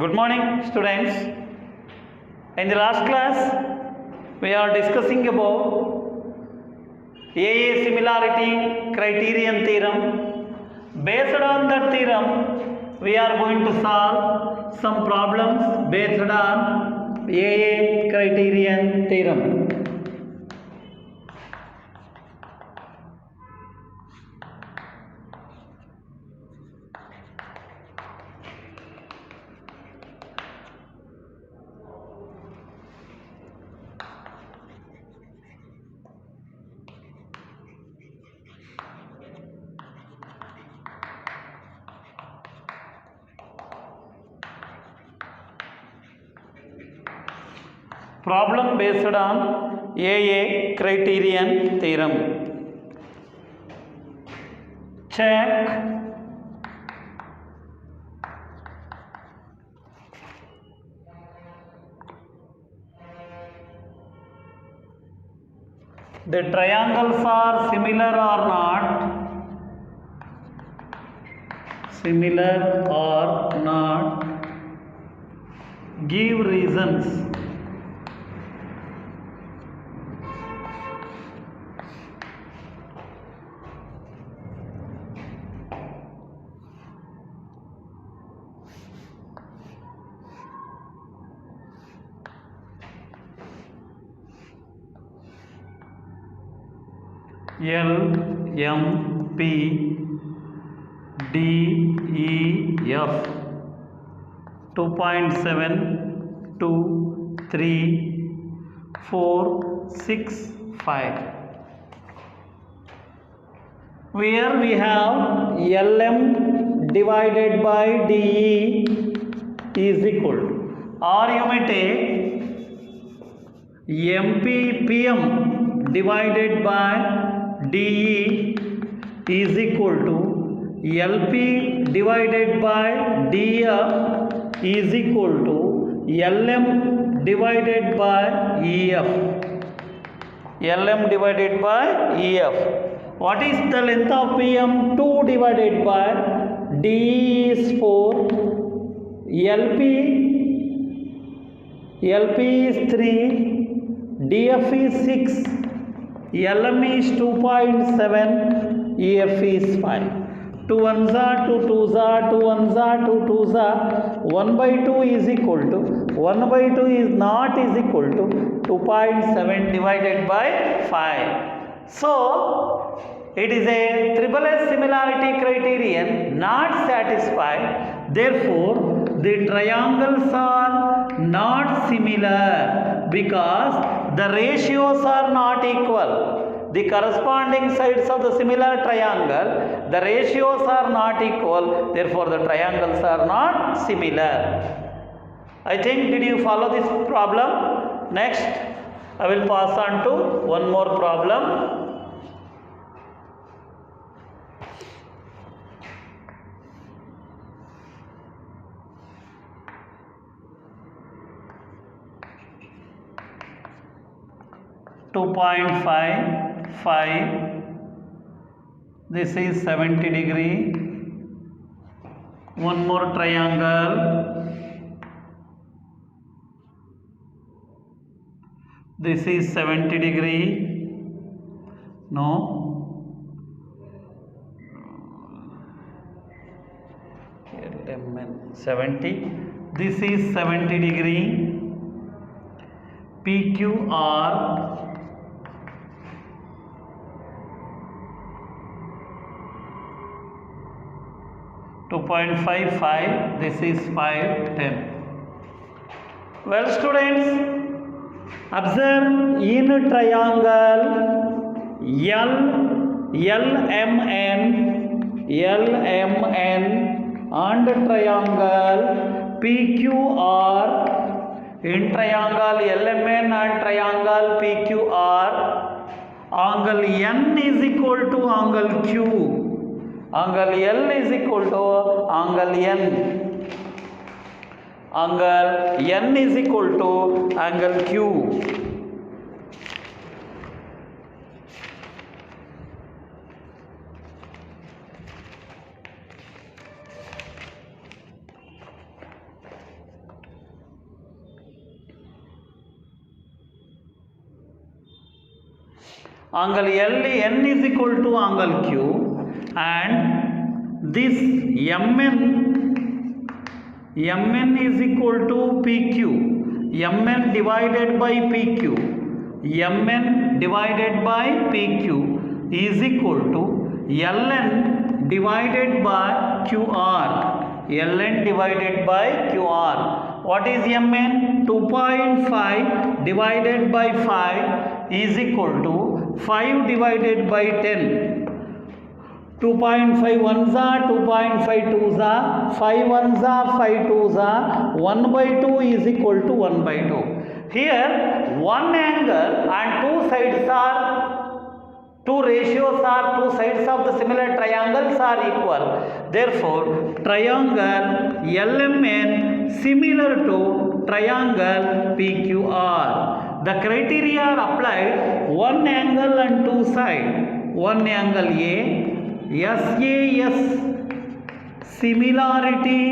Good morning, students. In the last class, we are discussing about AA similarity criterion theorem. Based on that theorem, we are going to solve some problems based on AA criterion theorem. Problem based on AA criterion theorem. Check the triangles are similar or not. Similar or not. Give reasons. L, M, P, D, E, F 2.7, 2, 3, 4, 6, 5. Where we have LM divided by DE is equal to, or you may take MP, PM divided by DE is equal to LP divided by DF is equal to LM divided by EF. LM divided by EF. What is the length of PM? 2 divided by DE is 4. LP is 3. DF is 6. LM is 2.7, EF is 5. 2 ones are 2 twos are 2 ones are 2 twos are 1 by 2 is equal to 1 by 2 is not is equal to 2.7 divided by 5. So it is a triple S similarity criterion not satisfied. Therefore, the triangles are not similar because the ratios are not equal. The corresponding sides of the similar triangle, the ratios are not equal. Therefore, the triangles are not similar. I think, did you follow this problem? Next, I will pass on to one more problem. .5. This is 70 degree. One more triangle. This is 70 degree. No. 70. This is 70 degree. PQR. 2.55, this is 510. Well, students, observe in triangle LMN and triangle PQR. In triangle LMN and triangle PQR, angle N is equal to angle Q. Angle L is equal to angle N. Angle N is equal to angle Q. angle N is equal to angle Q, and this Mn is equal to PQ. Mn divided by PQ. Mn divided by PQ is equal to Ln divided by QR. Ln divided by QR. What is Mn? 2.5 divided by 5 is equal to 5 divided by 10. 2.5 ones are 2.5 twos are 5 ones are 5 twos are 1 by 2 is equal to 1 by 2. Here one angle and two sides are, two ratios are, two sides of the similar triangles are equal. Therefore triangle LMN similar to triangle PQR. The criteria are applied: one angle and two sides. One angle A, SAS similarity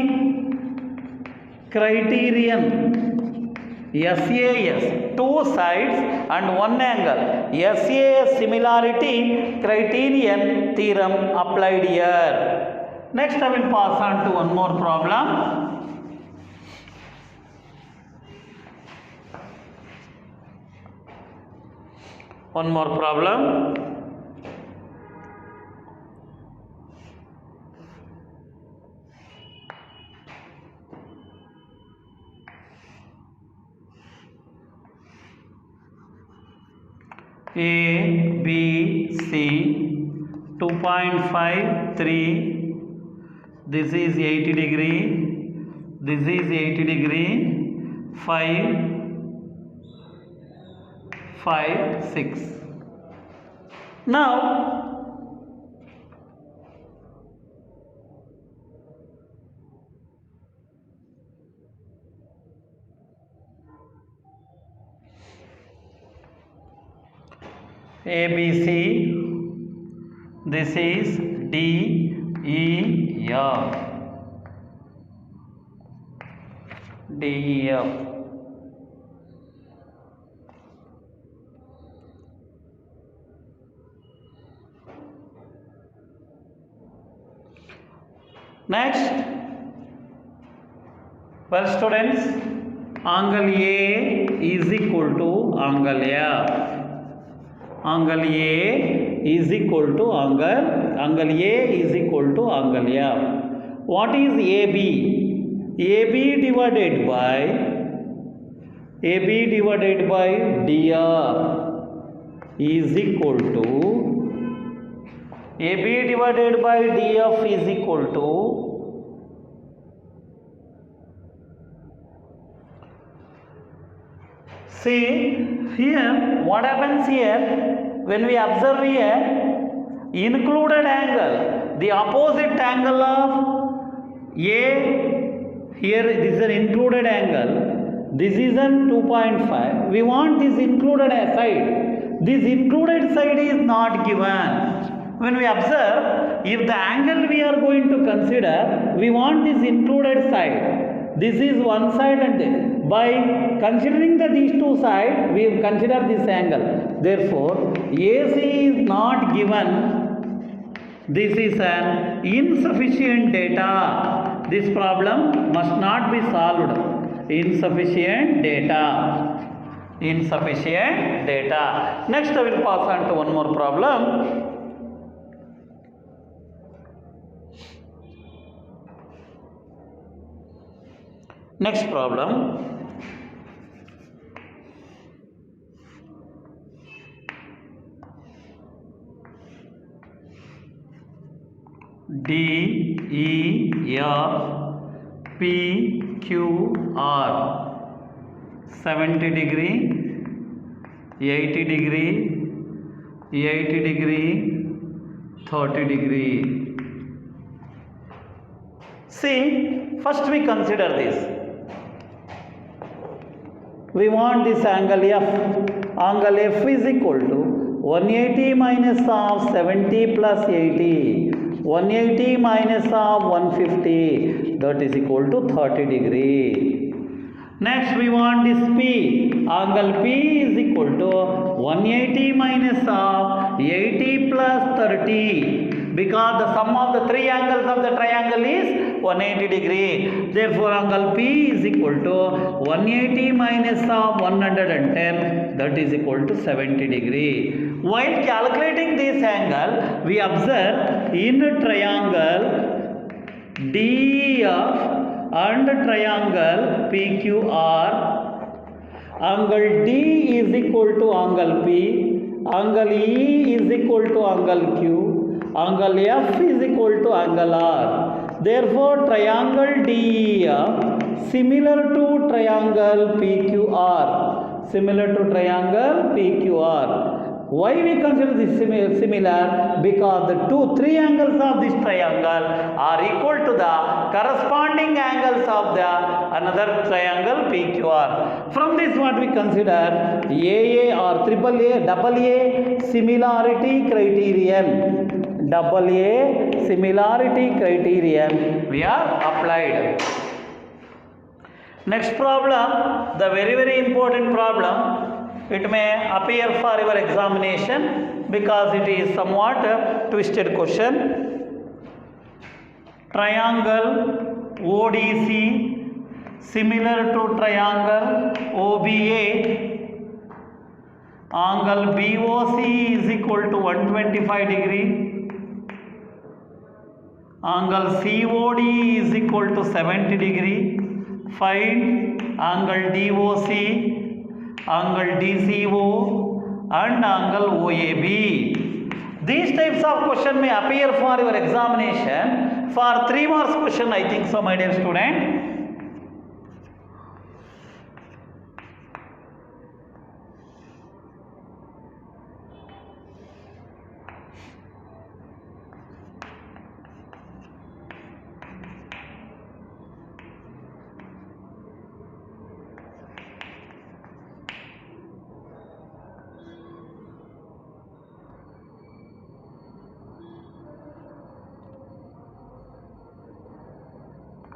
criterion. SAS two sides and one angle. SAS similarity criterion theorem applied here. Next I will pass on to one more problem. One more problem. A, B, C, 2.5, 3, this is 80 degree, this is 80 degree, 5, 5, 6. Now, ABC, this is D, E, F, D, E, F. Next, well students, angle A is equal to angle F. Angle A is equal to angle A is equal to angle F. What is AB? AB divided by DF is equal to AB divided by DF is equal to see here what happens here when we observe here included angle, the opposite angle of A, here this is an included angle, this is an 2.5, we want this included side, this included side is not given. When we observe, if the angle we are going to consider, we want this included side, this is one side, and by considering these two sides, we have considered this angle. Therefore, AC is not given. This is an insufficient data. This problem must not be solved. Insufficient data. Insufficient data. Next, I will pass on to one more problem. Next problem. D, E, F, P, Q, R, 70 degree, 80 degree, 80 degree, 30 degree. See, first we consider this. We want this angle F. Angle F is equal to 180 minus of 70 plus 80. 180 minus of 150, that is equal to 30 degree. Next we want this P. Angle P is equal to 180 minus of 80 plus 30. Because the sum of the three angles of the triangle is 180 degree. Therefore angle P is equal to 180 minus of 110. That is equal to 70 degree. While calculating this angle, we observe in a triangle DEF and triangle PQR, angle D is equal to angle P, angle E is equal to angle Q, angle F is equal to angle R. Therefore, triangle DEF similar to triangle PQR, similar to triangle PQR. Why we consider this similar? Because the three angles of this triangle are equal to the corresponding angles of the another triangle PQR. From this what we consider AA or AA similarity criterion. AA similarity criterion we are applied. Next problem, the very important problem. It may appear for your examination because it is somewhat a twisted question. Triangle ODC similar to triangle OBA. Angle BOC is equal to 125 degree. Angle COD is equal to 70 degree. Find angle DOC, angle DCO and angle OAB. These types of question may appear for your examination for 3 marks question, I think so, my dear student.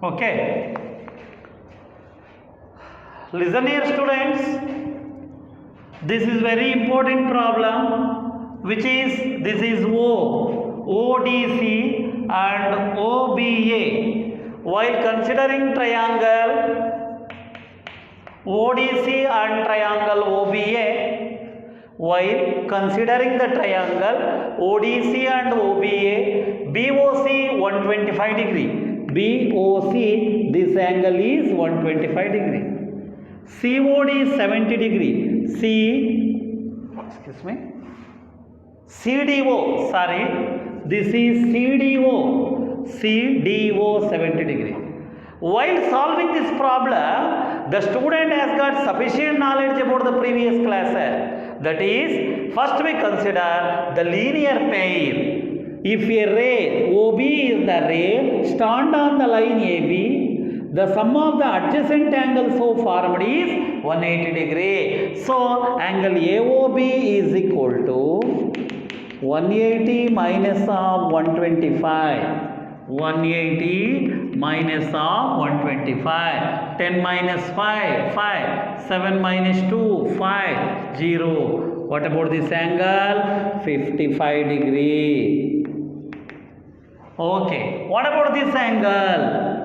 Okay, listen here students, this is very important problem, which is this is ODC and OBA. While considering triangle ODC and triangle OBA, while considering the triangle ODC and OBA, BOC 125 degree. BOC, this angle is 125 degree. COD is 70 degree. CDO, sorry, this is CDO 70 degree. While solving this problem, the student has got sufficient knowledge about the previous classes. That is, first we consider the linear pair. If a ray OB is the ray, stand on the line AB, the sum of the adjacent angles so formed is 180 degree. So, angle AOB is equal to 180 minus of 125. 180 minus of 125. 10 minus 5, 5. 7 minus 2, 5, 0. What about this angle? 55 degree. Okay, what about this angle?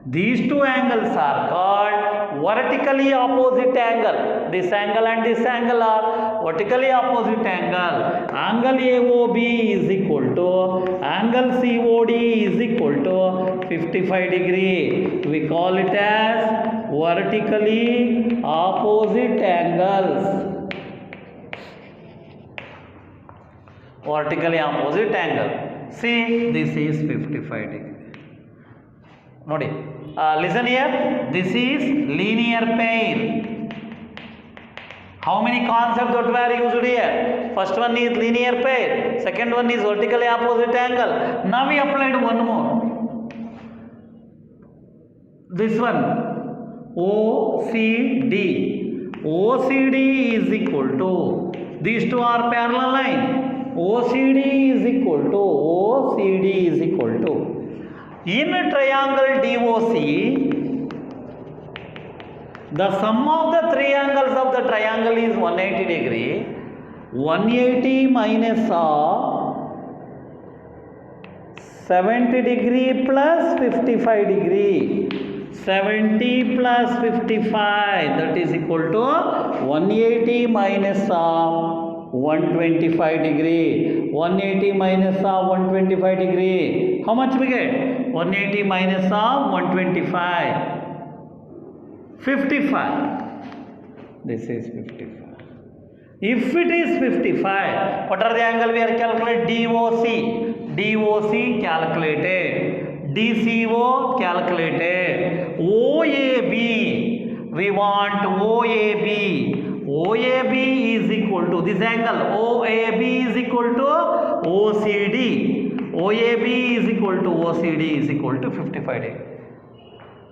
These two angles are called vertically opposite angle. This angle and this angle are vertically opposite angle. Angle AOB is equal to angle COD is equal to 55 degree. We call it as vertically opposite angles. Vertically opposite angle. See, this is 55 degree. Nodi. Listen here. This is linear pair. How many concepts that were used here? First one is linear pair. Second one is vertically opposite angle. Now we applied one more. This one. OCD. OCD is equal to. These two are parallel line. OCD is equal to in a triangle DOC The sum of the three angles of the triangle is 180 degree. 180 minus of 70 degree plus 55 degree. 70 plus 55, that is equal to 180 minus of 125 degree. 180 minus of 125 degree. How much we get? 180 minus of 125. 55. This is 55. If it is 55, what are the angle we are calculating? DOC. DOC calculated. DCO calculated. OAB. We want OAB. OAB is equal to this angle. OAB is equal to OCD. OAB is equal to OCD is equal to 55 degree.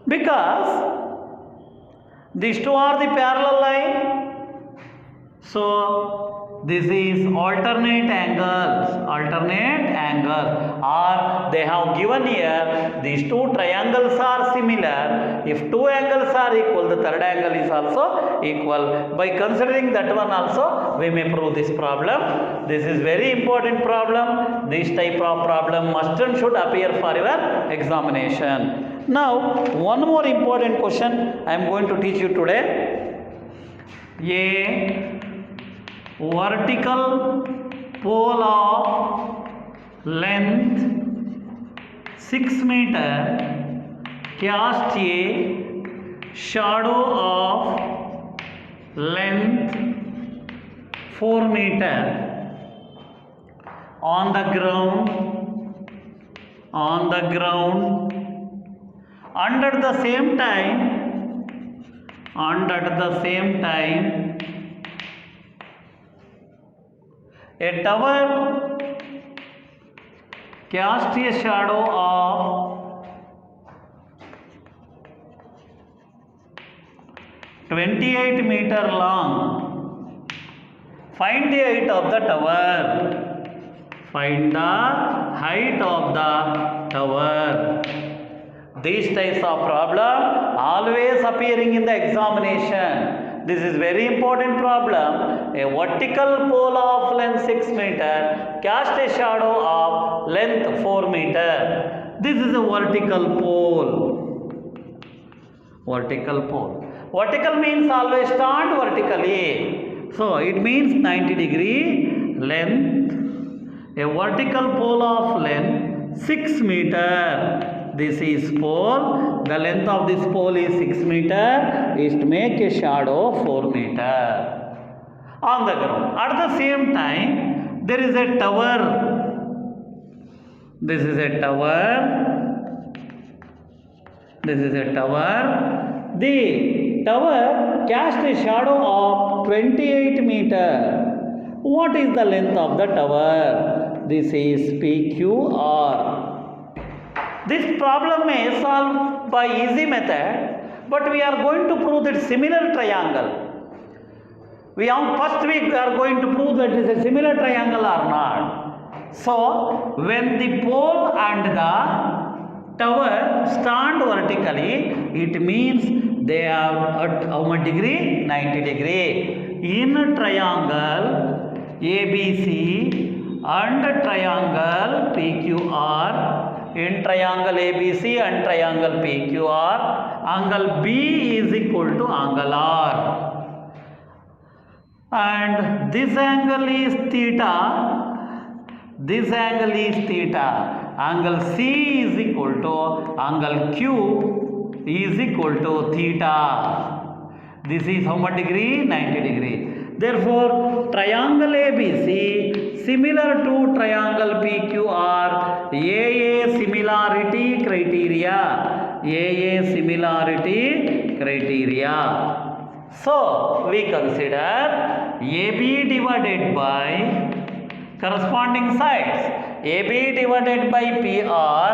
Because these two are the parallel line. So this is alternate angles, or they have given here these two triangles are similar. If two angles are equal, the third angle is also equal. By considering that one also, we may prove this problem. This is very important problem. This type of problem must and should appear for your examination. Now, one more important question I am going to teach you today. A vertical pole of length 6 meter cast a shadow of length 4 meter on the ground under the same time a tower cast a shadow of 28 meter long. Find the height of the tower. Find the height of the tower. These types of problem always appearing in the examination. This is very important problem. A vertical pole of length 6 meter cast a shadow of length 4 meter. This is a vertical pole. Vertical means always stand vertically. So it means 90 degree length. A vertical pole of length 6 meter. This is pole. The length of this pole is 6 meter. Is to make a shadow 4 meter on the ground. At the same time, there is a tower. This is a tower. The tower cast a shadow of 28 meter. What is the length of the tower? This is PQR. This problem may solve by easy method, but we are going to prove that similar triangle. First we are going to prove that it is a similar triangle or not. So when the pole and the tower stand vertically, it means they are at how much degree? 90 degree. In a triangle ABC and triangle PQR. In triangle ABC and triangle PQR, angle B is equal to angle R. And this angle is theta. This angle is theta. Angle C is equal to angle Q is equal to theta. This is how much degree? 90 degree. Therefore, triangle ABC similar to triangle PQR, AA similarity criteria. AA similarity criteria. So, we consider AB divided by corresponding sides. AB divided by PR.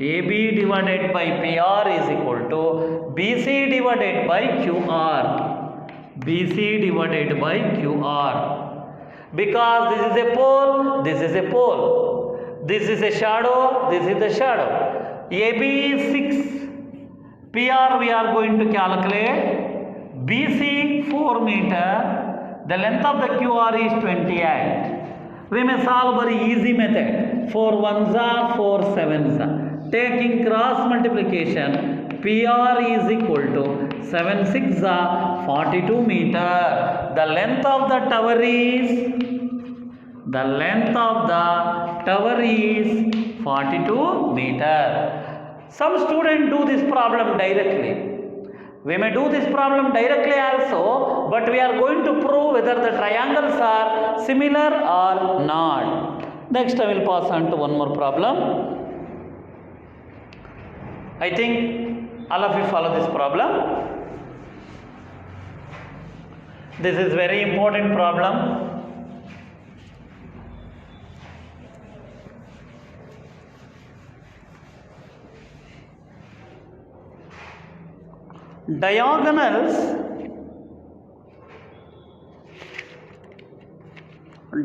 AB divided by PR is equal to BC divided by QR. BC divided by QR. Because this is a pole, this is a pole. This is a shadow, this is the shadow. AB is 6. PR we are going to calculate. BC 4 meter. The length of the QR is 28. We may solve very easy method. 4 ones are 4 sevens are. Taking cross multiplication, PR is equal to 7 6 are 42 meter. The length of the tower is 42 meter. Some students do this problem directly. We may do this problem directly also, but we are going to prove whether the triangles are similar or not. Next I will pass on to one more problem. I think all of you follow this problem. This is very important problem.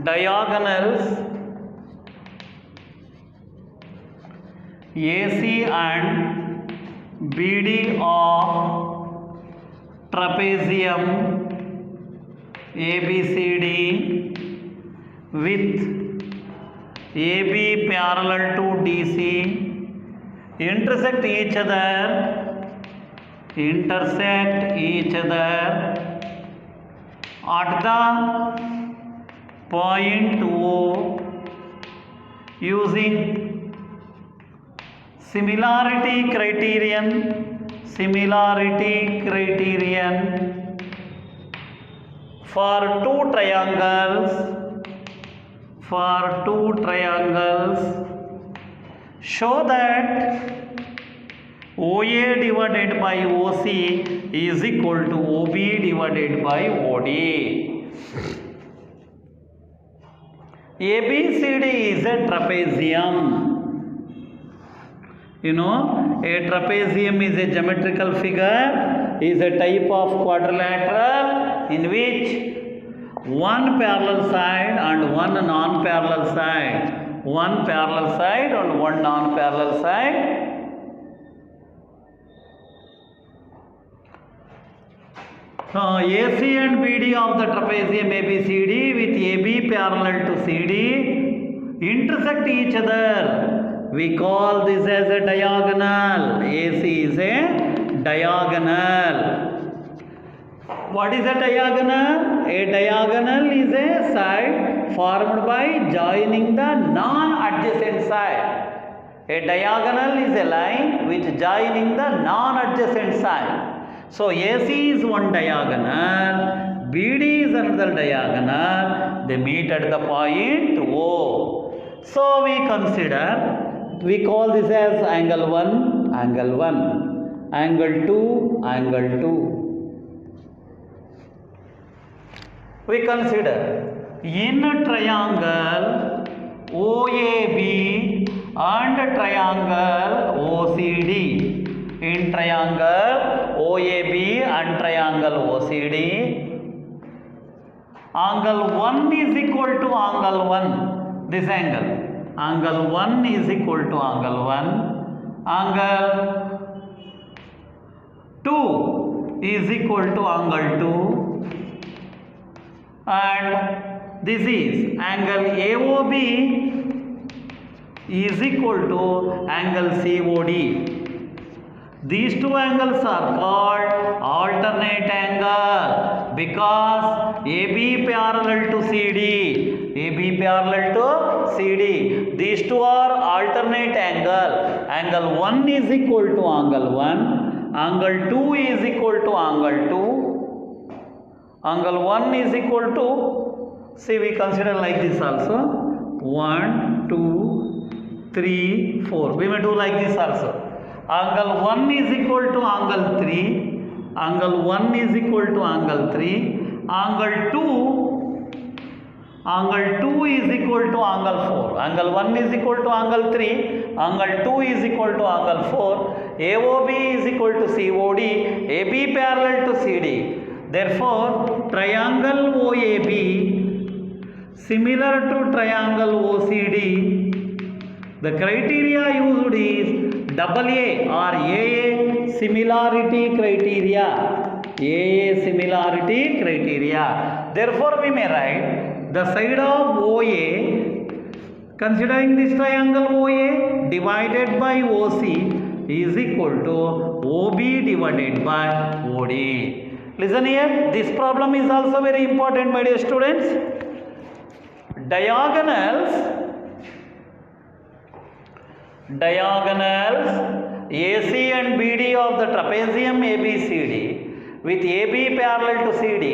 Diagonals AC and BD of trapezium ABCD with AB parallel to DC intersect each other at the point O using similarity criterion for two triangles show that OA divided by OC is equal to OB divided by OD. ABCD is a trapezium. You know, a trapezium is a geometrical figure, is a type of quadrilateral in which one parallel side and one non-parallel side, one parallel side and one non-parallel side. AC and BD of the trapezium ABCD with AB parallel to CD intersect each other. We call this as a diagonal. AC is a diagonal. What is a diagonal? A diagonal is a side formed by joining the non-adjacent side. A diagonal is a line which joining the non-adjacent side. So AC is one diagonal, BD is another diagonal, they meet at the point O. So we call this as angle 1, angle 1, angle 2, angle 2. We consider in a triangle OAB and triangle OCD. In triangle OAB and triangle OCD, angle 1 is equal to angle 1, this angle. Angle 1 is equal to angle 1. Angle 2 is equal to angle 2. And this is angle AOB is equal to angle COD. These two angles are called alternate angle because AB parallel to CD. AB parallel to CD. These two are alternate angle. Angle 1 is equal to angle 1. Angle 2 is equal to angle 2. Angle 1 is equal to, see we consider like this also. 1, 2, 3, 4. We may do like this also. Angle 1 is equal to angle 3, angle 1 is equal to angle 3, angle 2 is equal to angle 4, angle 1 is equal to angle 3, angle 2 is equal to angle 4, AOB is equal to COD, AB parallel to CD. Therefore, triangle OAB similar to triangle OCD, the criteria used is AA or AA similarity criteria. Similarity criteria. Therefore, we may write the side of OA, considering this triangle OA divided by OC is equal to OB divided by OD. Listen here, this problem is also very important, my dear students. Diagonals AC and BD of the trapezium ABCD with AB parallel to CD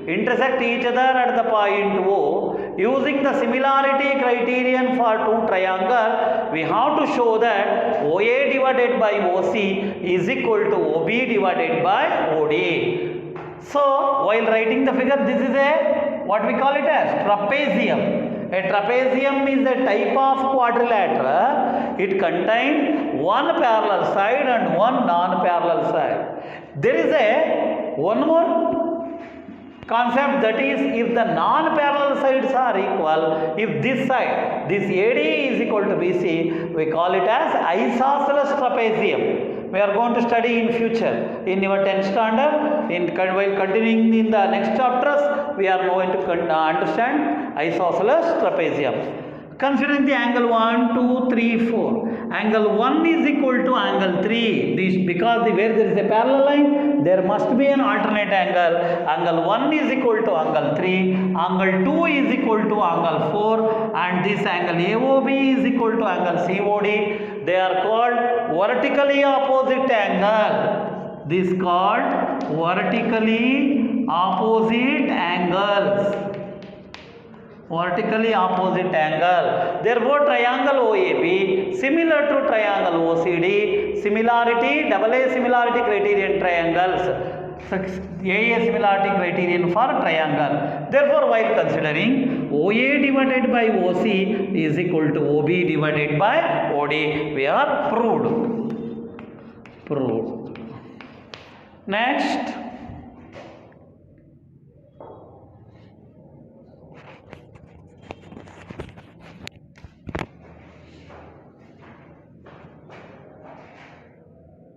intersect each other at the point O. Using the similarity criterion for two triangles, we have to show that OA divided by OC is equal to OB divided by OD. So, while writing the figure, this is what we call it as trapezium. A trapezium is a type of quadrilateral. It contains one parallel side and one non-parallel side. There is one more concept, that is, if the non-parallel sides are equal, if this side, this AD is equal to BC, we call it as isosceles trapezium. We are going to study in future in your 10th standard. While continuing in the next chapters, we are going to understand isosceles trapezium. Considering the angle 1, 2, 3, 4. Angle 1 is equal to angle 3. This because where there is a parallel line, there must be an alternate angle. Angle 1 is equal to angle 3. Angle 2 is equal to angle 4. And this angle AOB is equal to angle COD. They are called vertically opposite angle. This is called vertically opposite angles. Vertically opposite angle. Therefore, triangle OAB similar to triangle OCD. Similarity, AA similarity criterion triangles. AA similarity criterion for triangle. Therefore, while considering OA divided by OC is equal to OB divided by OD, we are proved. Next.